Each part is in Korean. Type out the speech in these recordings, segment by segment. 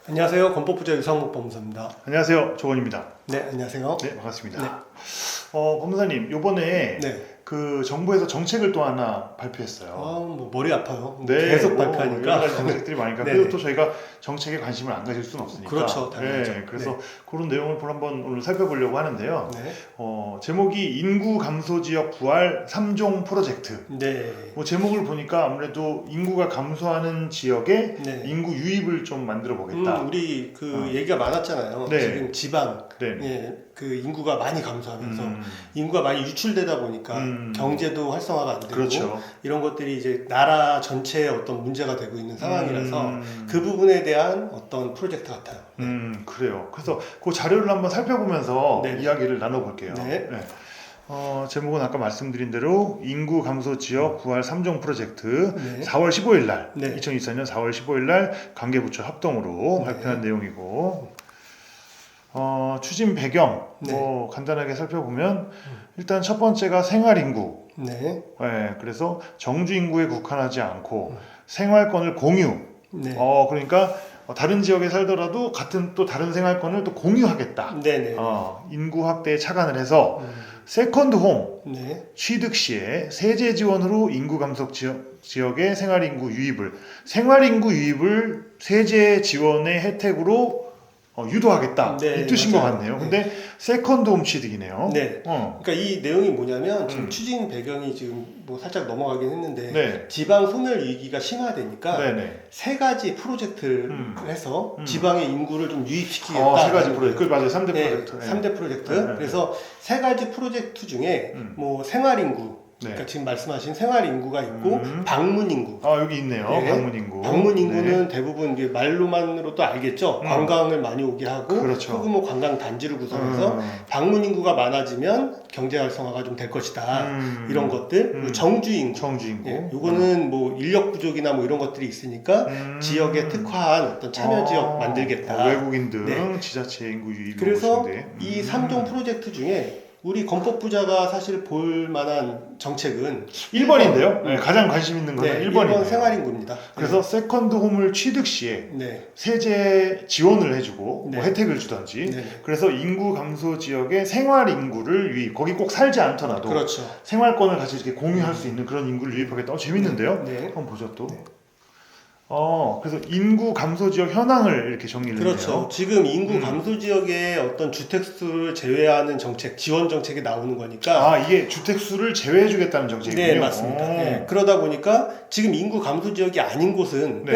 안녕하세요. 건법부자 유상목 법무사입니다. 안녕하세요. 조건입니다. 네, 안녕하세요. 네, 반갑습니다. 네. 법무사님, 요번에 네. 그 정부에서 정책을 또 하나 발표했어요. 뭐 머리 아파요. 네, 계속 여러 발표하니까. 가지 정책들이 많으니까. 네. 그래도 또 저희가 정책에 관심을 안 가질 수는 없으니까. 그렇죠, 당연하죠. 네, 그래서 네. 그런 내용을 한번 오늘 살펴보려고 하는데요. 네. 제목이 인구 감소 지역 부활 3종 프로젝트. 네. 뭐 제목을 보니까 아무래도 인구가 감소하는 지역에 네. 인구 유입을 좀 만들어 보겠다. 우리 얘기가 많았잖아요. 네. 지금 지방 네. 그 인구가 많이 감소하면서 인구가 많이 유출되다 보니까 경제도 활성화가 안 되고 그렇죠. 이런 것들이 이제 나라 전체에 어떤 문제가 되고 있는 상황이라서 그 부분에 대한 어떤 프로젝트 같아요. 그래요. 그래서 그 자료를 한번 살펴보면서 네. 이야기를 나눠볼게요. 네. 제목은 아까 말씀드린 대로 인구 감소 지역 부활 3종 프로젝트 네. 4월 15일 날, 네. 2024년 4월 15일 날 관계부처 합동으로 네. 발표한 내용이고, 추진 배경 네. 뭐 간단하게 살펴보면 일단 첫 번째가 생활 인구. 네. 네, 그래서 정주 인구에 국한하지 않고 생활권을 공유. 네. 그러니까 다른 지역에 살더라도 같은 또 다른 생활권을 또 공유하겠다. 네네. 인구 확대에 착안을 해서 세컨드 홈 네. 취득 시에 세제 지원으로 인구 감소 지역의 생활 인구 유입을 세제 지원의 혜택으로 유도하겠다. 네, 이 뜻인 것 맞아요. 같네요. 네. 근데 세컨드 홈 취득이네요. 네. 그러니까 이 내용이 뭐냐면 지금 음. 추진 배경이 지금 뭐 살짝 넘어가긴 했는데 네. 지방 소멸 위기가 심화되니까 네네. 세 가지 프로젝트를 해서 지방의 인구를 좀 유입시키겠다. 세 가지 프로젝트. 맞아요. 3대 프로젝트. 네, 3대 프로젝트. 네. 그래서 세 가지 프로젝트 중에 뭐 생활 인구, 네. 그러니까 지금 말씀하신 생활 인구가 있고 방문 인구. 여기 있네요. 네. 방문 인구. 방문 인구는 네. 대부분 이게 말로만으로도 알겠죠. 관광을 많이 오게 하고 그렇죠. 소규모 관광 단지를 구성해서 방문 인구가 많아지면 경제 활성화가 좀 될 것이다. 이런 것들. 그리고 정주 인구. 정주 인구. 예, 요거는 뭐 인력 부족이나 뭐 이런 것들이 있으니까 지역에 특화한 어떤 참여 지역 만들겠다. 외국인 등 네. 지자체 인구 유입. 그래서 이 3종 프로젝트 중에 우리 건법부자가 사실 볼 만한 정책은 1번인데요. 네, 가장 관심 있는 거는 네, 1번이에요. 1번 생활인구입니다. 그래서 세컨드 홈을 취득 시에 네. 세제 지원을 해주고 네. 뭐 혜택을 주던지. 네. 그래서 인구 감소 지역의 생활 인구를 유입. 거기 꼭 살지 않더라도 그렇죠. 생활권을 같이 이렇게 공유할 수 있는 그런 인구를 유입하겠다. 재밌는데요. 네. 한번 보죠 또. 네. 그래서 인구 감소 지역 현황을 이렇게 정리를 그렇죠. 했네요. 지금 인구 감소 지역의 어떤 주택 수를 제외하는 정책, 지원 정책이 나오는 거니까. 이게 주택 수를 제외해 주겠다는 정책이군요. 네, 맞습니다. 네. 그러다 보니까 지금 인구 감소 지역이 아닌 곳은 네.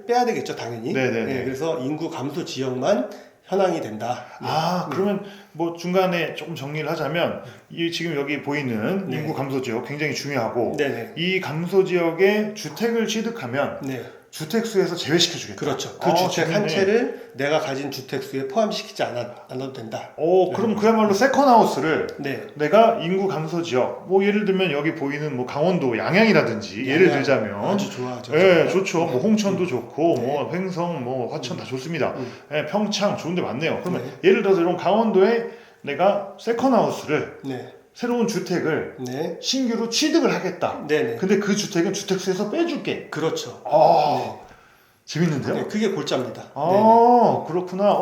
빼야 되겠죠, 당연히. 네네네. 네, 그래서 인구 감소 지역만 현황이 된다. 네. 그러면 뭐 중간에 조금 정리를 하자면 이 지금 여기 보이는 네. 인구 감소 지역 굉장히 중요하고 네네. 이 감소 지역에 주택을 취득하면 네. 주택 수에서 제외시켜 주겠다. 그렇죠. 그 주택 한 재밌네. 채를 내가 가진 주택 수에 포함시키지 않아도 된다. 그럼 그야말로 세컨 하우스를 네. 내가 인구 감소 지역 뭐 예를 들면 여기 보이는 뭐 강원도 양양이라든지 예를 들자면 아주 좋아하죠. 예, 좋죠. 뭐 홍천도 좋고 네. 뭐 횡성 뭐 화천 다 좋습니다. 예, 평창 좋은 데 많네요. 그러면 네. 예를 들어서 이런 강원도에 내가 세컨 하우스를 네. 새로운 주택을 네. 신규로 취득을 하겠다. 네네. 근데 그 주택은 주택수에서 빼줄게. 그렇죠. 재밌는데요? 네, 그게 골자입니다. 그렇구나.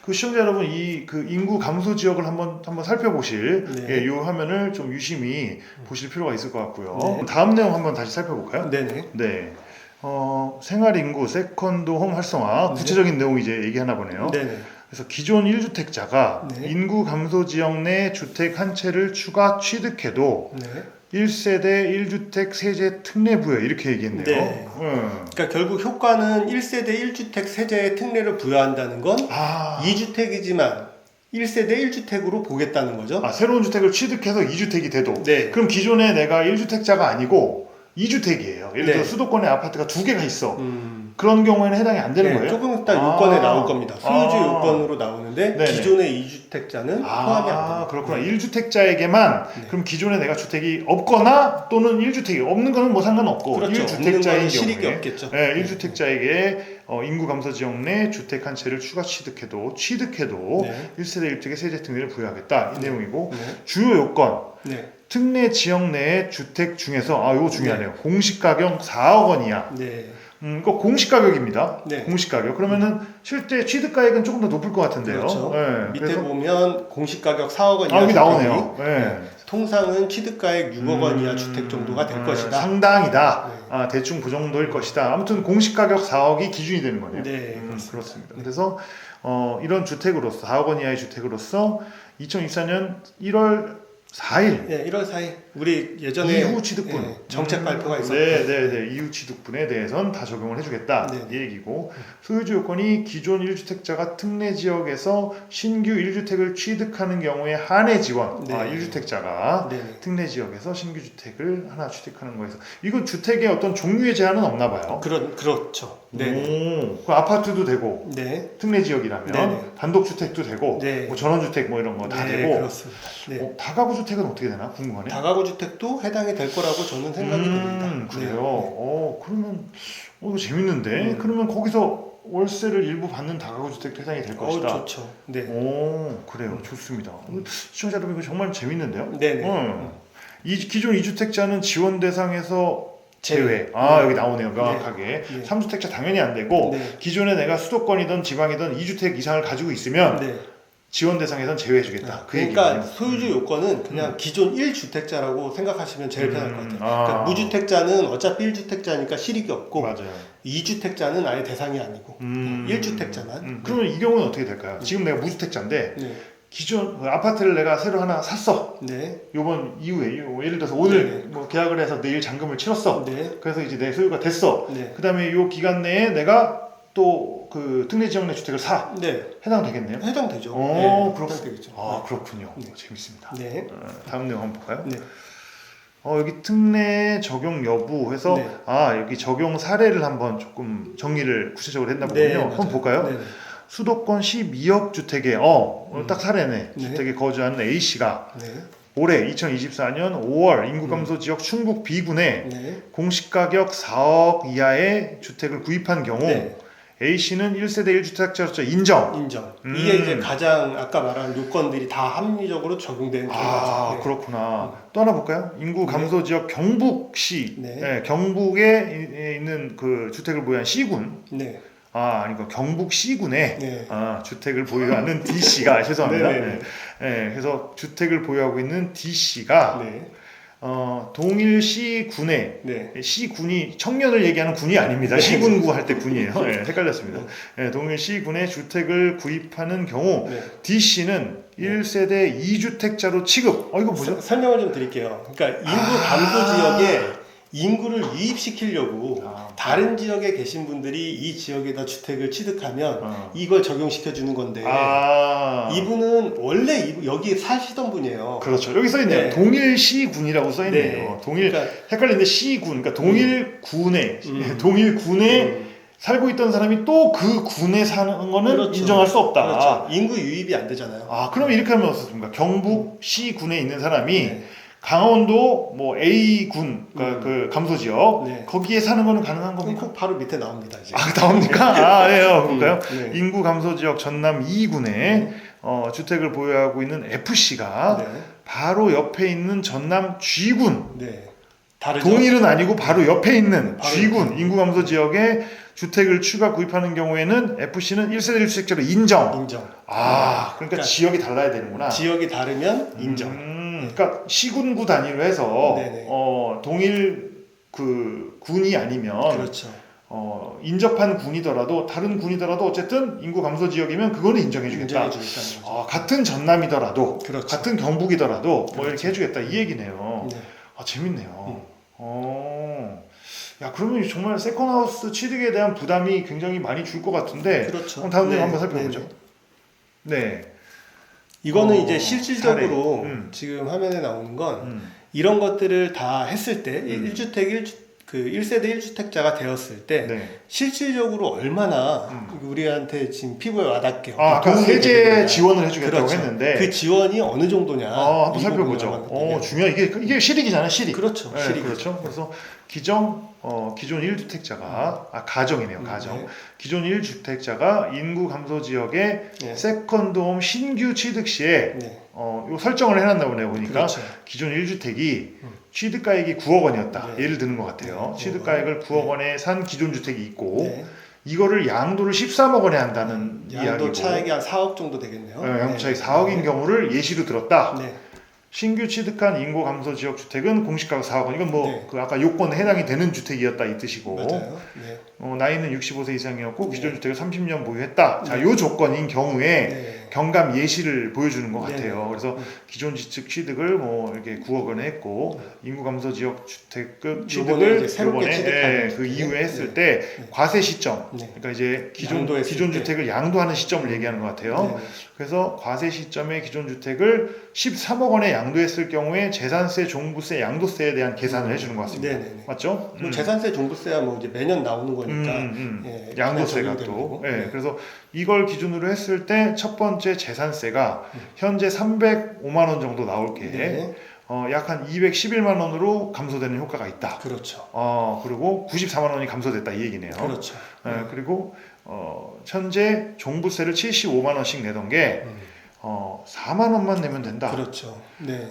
그 시청자 여러분, 그 인구 감소 지역을 한번 살펴보실, 네. 이 화면을 좀 유심히 보실 필요가 있을 것 같고요. 네. 다음 내용 한번 다시 살펴볼까요? 네네. 네. 생활 인구 세컨드 홈 활성화, 구체적인 내용 이제 얘기하나 보네요. 네네. 그래서 기존 1주택자가 네. 인구 감소 지역 내 주택 한 채를 추가 취득해도 네. 1세대 1주택 세제 특례 부여 이렇게 얘기했네요. 네. 그러니까 결국 효과는 1세대 1주택 세제의 특례를 부여한다는 건 2주택이지만 1세대 1주택으로 보겠다는 거죠. 새로운 주택을 취득해서 2주택이 돼도 네. 그럼 기존에 내가 1주택자가 아니고 2주택이에요. 예를 들어 네. 수도권에 아파트가 2개가 있어. 그런 경우에는 해당이 안 되는 거예요? 조금 이따 요건에 나올 겁니다. 소유주 요건으로 나오는데 네네. 기존의 2주택자는 포함이 안 됩니다. 그렇구나. 네. 1주택자에게만 그럼 기존에 내가 주택이 없거나 또는 1주택이 없는 거는 뭐 상관없고 그렇죠. 1주택자인 실익이 경우에 없겠죠. 네, 1주택자에게 인구 감소 지역 내 주택 한 채를 추가 취득해도 네. 1세대 1주택의 세제 특례를 부여하겠다 이 내용이고 네. 주요 요건 네. 특례 지역 내의 주택 중에서 이거 중요하네요. 공시가격 4억 원 이하. 네. 이거 공시 가격입니다. 네. 공시 가격. 그러면은 실제 취득 가액은 조금 더 높을 것 같은데요. 그렇죠. 네, 밑에 그래서 보면 공시가격 4억 원 이하 여기 주택이 나오네요. 네. 통상은 취득가액 6억 원 이하 주택 정도가 될 것이다. 상당이다. 네. 대충 그 정도일 것이다. 아무튼 공시가격 4억이 기준이 되는 거네요. 네, 그렇습니다. 그래서 이런 주택으로서 4억 원 이하의 주택으로서 2024년 1월 4일 네, 1월 4일 우리 예전에 이후 취득분 정책 발표가 있었고 네. 이후 취득분에 대해서는 다 적용을 해주겠다 이 얘기고 소유주 요건이 기존 1주택자가 특례 지역에서 신규 1주택을 취득하는 경우에 한해 지원 1주택자가 특례 지역에서 신규 주택을 하나 취득하는 거에서 이건 주택의 어떤 종류의 제한은 없나 봐요. 그렇죠. 네. 그 아파트도 되고 특례 지역이라면 네네. 단독주택도 되고 뭐 전원주택 뭐 이런 거 다 되고 그렇습니다. 다가구 주택은 어떻게 되나 궁금하네. 다가구 주택도 해당이 될 거라고 저는 생각이 됩니다. 그래요. 그러면 이거 재밌는데. 그러면 거기서 월세를 일부 받는 다가구 주택도 해당이 될 것이다. 좋죠. 네. 그래요. 좋습니다. 시청자 여러분 이거 정말 재밌는데요. 네네. 이 기존 2주택자는 지원 대상에서 제외. 여기 나오네요. 명확하게. 3주택자 당연히 안 되고 기존에 내가 수도권이든 지방이든 2주택 이상을 가지고 있으면 지원 대상에선 제외해주겠다. 그러니까 소유주 요건은 그냥 기존 1주택자라고 생각하시면 제일 편할 것 같아요. 그러니까 무주택자는 어차피 1주택자니까 실익이 없고 맞아요. 2주택자는 아예 대상이 아니고 1주택자만. 그러면 이 경우는 어떻게 될까요? 지금 내가 무주택자인데 기존 아파트를 내가 새로 하나 샀어. 요번 이후에 예를 들어서 오늘 뭐 계약을 해서 내일 잔금을 치렀어. 그래서 이제 내 소유가 됐어. 그다음에 요 기간 내에 내가 또 그 특례 지역 내 주택을 사. 해당되겠네요? 해당되죠. 그렇군요. 그렇군요. 재밌습니다. 다음 내용 한번 볼까요? 네. 여기 특례 적용 여부 해서 여기 적용 사례를 한번 조금 정리를 구체적으로 했나 보군요. 한번 볼까요? 수도권 12억 주택에 딱 사례네. 주택에 거주하는 A씨가 올해 2024년 5월 인구 감소 지역 충북 B군에 공시가격 4억 이하의 주택을 구입한 경우 A씨는 1세대 1주택자로서 인정. 이게 이제 가장 아까 말한 요건들이 다 합리적으로 적용되는 거죠. 그렇구나. 또 하나 볼까요? 인구 감소 지역 경북시, 경북에 있는 그 주택을 보유한 C군. 아니고 경북 C군에 주택을 보유하는 D씨가 죄송합니다. 그래서 주택을 보유하고 있는 D씨가 동일 C군에 C군이 청년을 얘기하는 군이 아닙니다. C군구 할 때 군이에요. 헷갈렸습니다. 동일 C군에 주택을 구입하는 경우 D씨는 1세대 2주택자로 취급. 이거 뭐죠? 설명을 좀 드릴게요. 그러니까 인구 감소 지역에 인구를 유입시키려고 다른 지역에 계신 분들이 이 지역에다 주택을 취득하면 이걸 적용시켜 주는 건데 이분은 원래 여기 사시던 분이에요. 그렇죠. 여기 써있네요. 동일시군이라고 써있네요. 동일 헷갈리는데 시군, 그러니까 동일군에 동일군에 살고 있던 사람이 또 그 군에 사는 거는 인정할 수 없다. 인구 유입이 안 되잖아요. 그럼 이렇게 하면 어떻습니까? 경북 시군에 있는 사람이 강원도 뭐 A군 그 감소 지역 거기에 사는 거는 가능한 겁니까? 바로 밑에 나옵니다. 이제. 나옵니까? 볼까요? 인구 감소 지역 전남 2군에 주택을 보유하고 있는 F씨가 바로 옆에 있는 전남 G군 다르죠? 동일은 아니고 바로 옆에 있는 G군 인구 감소 지역에 주택을 추가 구입하는 경우에는 F씨는 1세대 1주택자로 인정. 그러니까 지역이 달라야 되는구나. 지역이 다르면 인정. 그러니까 시군구 단위로 해서 동일 그 군이 아니면 인접한 군이더라도 다른 군이더라도 어쨌든 인구 감소 지역이면 그거는 인정해주겠다. 같은 전남이더라도 같은 경북이더라도 뭐 이렇게 해주겠다 이 얘기네요. 재밌네요. 그러면 정말 세컨하우스 취득에 대한 부담이 굉장히 많이 줄 것 같은데 그럼 다음 내용 한번 살펴보죠. 이거는 이제 실질적으로 지금 화면에 나오는 건 이런 것들을 다 했을 때 1세대 1주택자가 되었을 때 실질적으로 얼마나 우리한테 지금 피부에 와닿게 아까 세제 지원을 해주겠다고 했는데 그 지원이 어느 정도냐 한번 살펴보죠. 중요한 이게 실익이잖아요. 실익. 실익. 그렇죠. 그래서 기존 1주택자가 가정이네요. 가정. 네. 기존 1주택자가 인구 감소 지역에 네. 세컨드홈 신규 취득 시에 네. 요 설정을 해놨나 보네요. 보니까 그렇죠. 기존 1주택이 취득가액이 9억 원이었다. 네. 예를 드는 것 같아요. 네. 취득가액을 9억 원에 산 기존 주택이 있고 네. 이거를 양도를 13억 원에 한다는 이야기고 양도 차액이 한 4억 정도 되겠네요. 네, 양도 차익 4억인 경우를 예시로 들었다. 네. 신규 취득한 인구 감소 지역 주택은 공시가가 4억 원. 이건 뭐 그 아까 요건에 해당이 되는 주택이었다 이 뜻이고. 맞아요. 네. 나이는 65세 이상이었고 기존 주택을 30년 보유했다. 자, 요 조건인 경우에 경감 예시를 보여주는 것 같아요. 그래서 기존 주택 취득을 뭐 이렇게 9억 원에 했고 인구 감소 지역 주택급 취득을 이번에 그 이후에 했을 때 과세 시점, 그러니까 이제 기존 주택을 양도하는 시점을 얘기하는 것 같아요. 그래서 과세 시점에 기존 주택을 13억 원에 양도했을 경우에 재산세, 종부세, 양도세에 대한 계산을 해주는 것 같습니다. 맞죠? 뭐 재산세, 종부세야 뭐 이제 매년 나오는 거니까 양도세가 또. 그래서 이걸 기준으로 했을 때 첫 번째 재산세가 현재 305만 원 정도 나올 게 약 한 211만 원으로 감소되는 효과가 있다. 그렇죠. 그리고 94만 원이 감소됐다 이 얘기네요. 그렇죠. 그리고 현재 종부세를 75만 원씩 내던 게 4만 원만 내면 된다. 그렇죠. 네.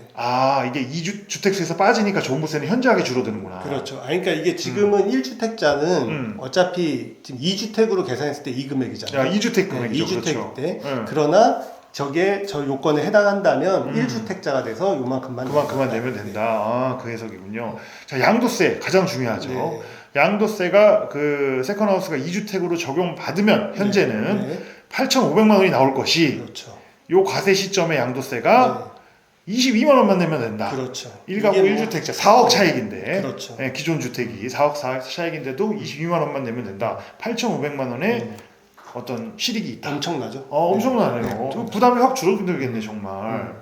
이게 2주택수에서 빠지니까 종부세는 현저하게 줄어드는구나. 그렇죠. 그러니까 이게 지금은 1주택자는 어차피 지금 2주택으로 계산했을 때 이 금액이잖아요. 2주택 금액이죠. 2주택 그렇죠. 때. 그러나 저게 저 요건에 해당한다면 1주택자가 돼서 그만큼만 내면 된다. 그 해석이군요. 자, 양도세 가장 중요하죠. 양도세가 그 세컨하우스가 2주택으로 적용받으면 현재는 8,500만 원이 나올 것이 그렇죠. 요 과세 시점의 양도세가 22만 원만 내면 된다. 그렇죠. 1가구 1주택자 4억 차익인데 그렇죠. 기존 주택이 4억 차익인데도 22만 원만 내면 된다. 8,500만 원의 어떤 실익이 있다. 엄청나죠. 엄청나네요. 부담이 확 줄어들겠네 정말.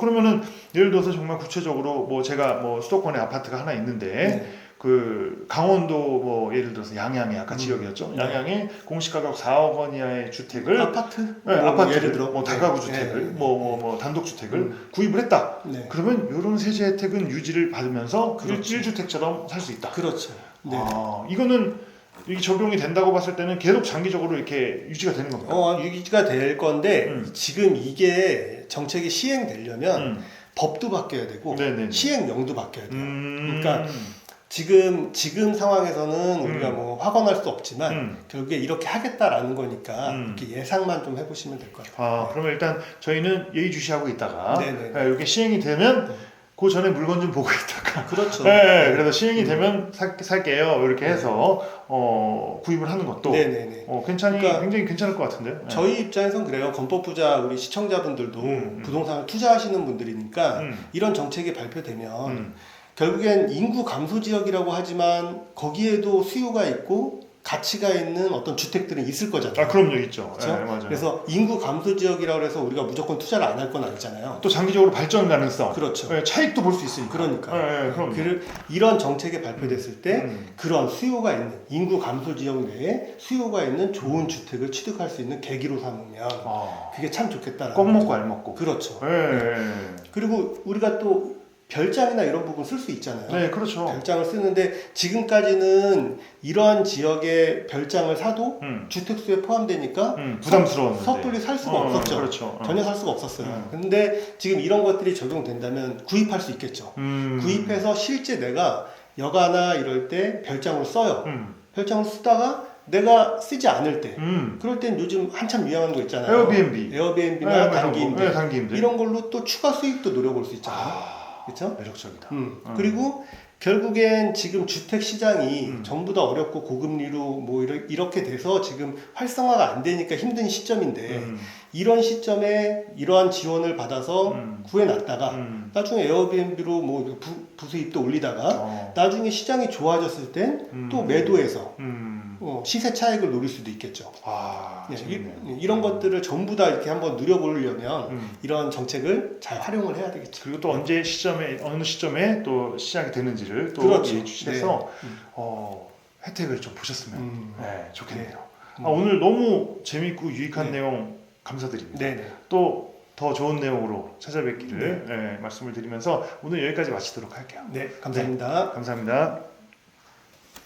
그러면은 예를 들어서 정말 구체적으로 뭐 제가 뭐 수도권에 아파트가 하나 있는데 그 강원도 뭐 예를 들어서 양양에 아까 지역이었죠. 양양에 공시가격 4억 원 이하의 주택을 아파트? 아파트 예를 들어 뭐 다가구 주택을 뭐 단독 주택을 구입을 했다. 그러면 이런 세제 혜택은 유지를 받으면서 1주택처럼 살 수 있다. 그렇죠. 이거는 이게 적용이 된다고 봤을 때는 계속 장기적으로 이렇게 유지가 되는 겁니다. 유지가 될 건데 지금 이게 정책이 시행되려면 법도 바뀌어야 되고 시행령도 바뀌어야 돼요. 그러니까 지금 상황에서는 우리가 뭐 확언할 수 없지만 결국에 이렇게 하겠다라는 거니까 이렇게 예상만 좀 해보시면 될 것 같아요. 그러면 일단 저희는 예의주시하고 있다가 이렇게 시행이 되면 그 전에 물건 좀 보고 있다가 그렇죠. 그래서 시행이 되면 살게요 이렇게 해서 구입을 하는 것도 그러니까 굉장히 괜찮을 것 같은데. 저희 입장에선 그래요. 건법부자 우리 시청자분들도 부동산을 투자하시는 분들이니까 이런 정책이 발표되면 결국엔 인구 감소 지역이라고 하지만 거기에도 수요가 있고 가치가 있는 어떤 주택들은 있을 거잖아요. 그럼요, 있죠. 그렇죠? 맞아요. 그래서 인구 감소 지역이라고 해서 우리가 무조건 투자를 안 할 건 아니잖아요. 또 장기적으로 발전 가능성, 그렇죠. 차익도 볼 수 있으니까. 그러니까 이런 정책이 발표됐을 때 그런 수요가 있는 인구 감소 지역 내에 수요가 있는 좋은 주택을 취득할 수 있는 계기로 삼으면 그게 참 좋겠다라는 껌 먹고 알 먹고. 그렇죠. 그리고 우리가 또 별장이나 이런 부분 쓸 수 있잖아요. 네, 그렇죠. 별장을 쓰는데 지금까지는 이러한 지역에 별장을 사도 주택수에 포함되니까 부담스러웠는데 섣불리 살 수가 없었죠. 그렇죠. 전혀 살 수가 없었어요. 근데 지금 이런 것들이 적용된다면 구입할 수 있겠죠. 구입해서 실제 내가 여가나 이럴 때 별장으로 써요. 별장을 쓰다가 내가 쓰지 않을 때 그럴 땐 요즘 한참 유행하는 거 있잖아요. 에어비앤비나 단기임대 이런 걸로 또 추가 수익도 노려볼 수 있잖아요. 그렇죠? 매력적이다. 그리고 결국엔 지금 주택 시장이 전부 다 어렵고 고금리로 뭐 이렇게 돼서 지금 활성화가 안 되니까 힘든 시점인데 이런 시점에 이러한 지원을 받아서 구해놨다가 나중에 에어비앤비로 뭐 부수입도 올리다가 나중에 시장이 좋아졌을 땐 또 매도해서 시세 차익을 노릴 수도 있겠죠. 이런 것들을 전부 다 이렇게 한번 누려보려면 이런 정책을 잘 활용을 해야 되겠죠. 그리고 또 어느 시점에 또 시작이 되는지를 또 그렇죠. 예측해서 혜택을 좀 보셨으면 좋겠네요. 오늘 너무 재밌고 유익한 내용 감사드립니다. 또 더 좋은 내용으로 찾아뵙기를 말씀을 드리면서 오늘 여기까지 마치도록 할게요. 감사합니다. 감사합니다.